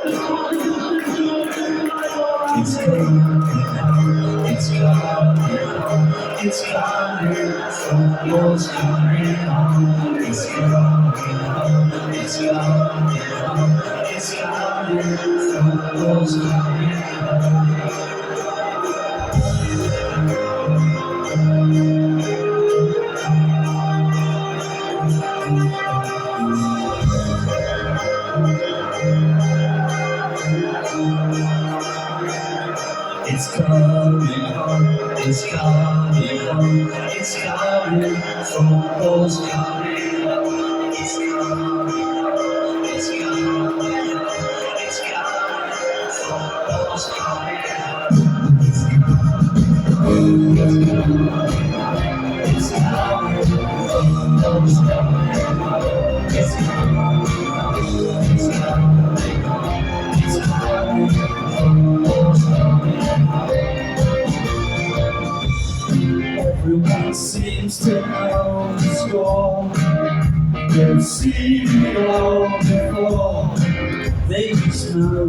It's coming home, it's coming home, it's coming from yours coming home. It's coming home, it's coming home, it's coming from yours coming home. It's coming home, it's coming home, it's coming from yours coming home. It's coming home, it's coming home, it's coming from yours coming home. It's coming, it's coming, it's coming from yours coming home. It's coming, it's coming, it's coming from yours coming home. Everyone seems to know the score. They've seen it all before. They just know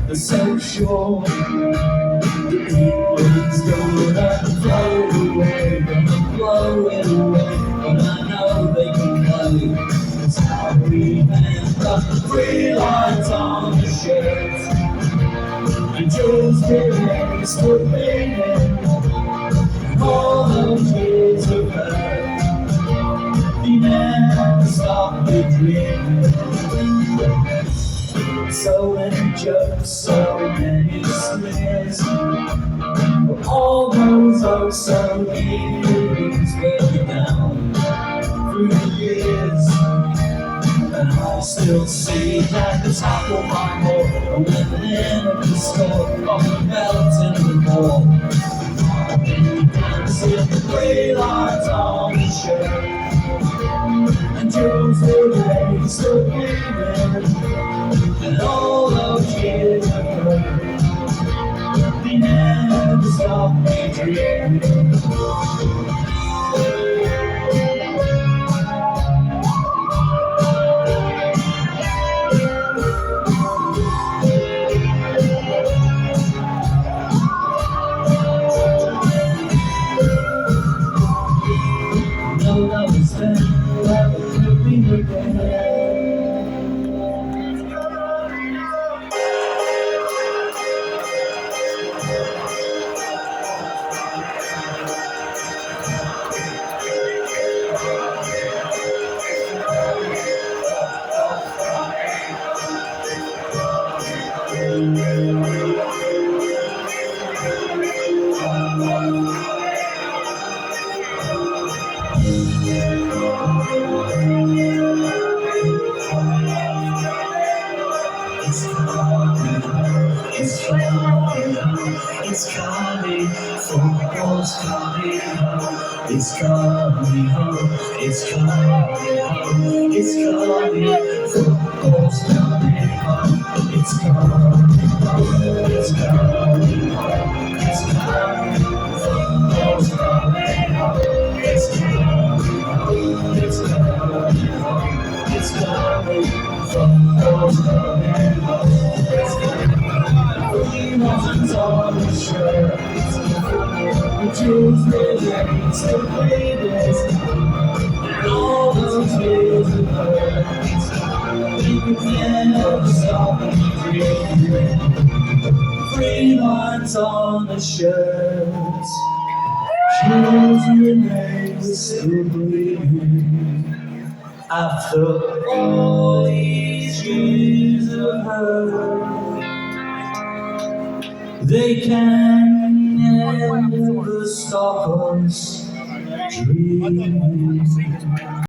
they're so sure the England's gonna blow away, gonna blow it away. But I know they can play. It's how we remember 3 lines on the shirt, and Joe's been still bleeding. All those years of hurt, we never stopped the dream. So many jokes, so many sneers, but all those oh so years weigh me down through the years. And I still see like the top of my head, and when the end of the storm, of the melt in the wall. See the 3 lines on the shirt, and Joe's the still breathing. And all those years of hurt, we never stopped me dreaming. No love is there, love could be regret. It's coming from yours coming home. It's coming home, it's coming home, it's coming from yours coming home. It's coming home, it's coming home, it's coming from yours coming home. It's coming home, it's coming home, it's coming from yours coming home. It's coming home, on the shirt, the jewels really still bleeding. And all those years of hurt, we could never stop dreaming. 3 lines on the shirt, jewels remain still bleeding. After all these years of hurt, they can never stop us dreaming.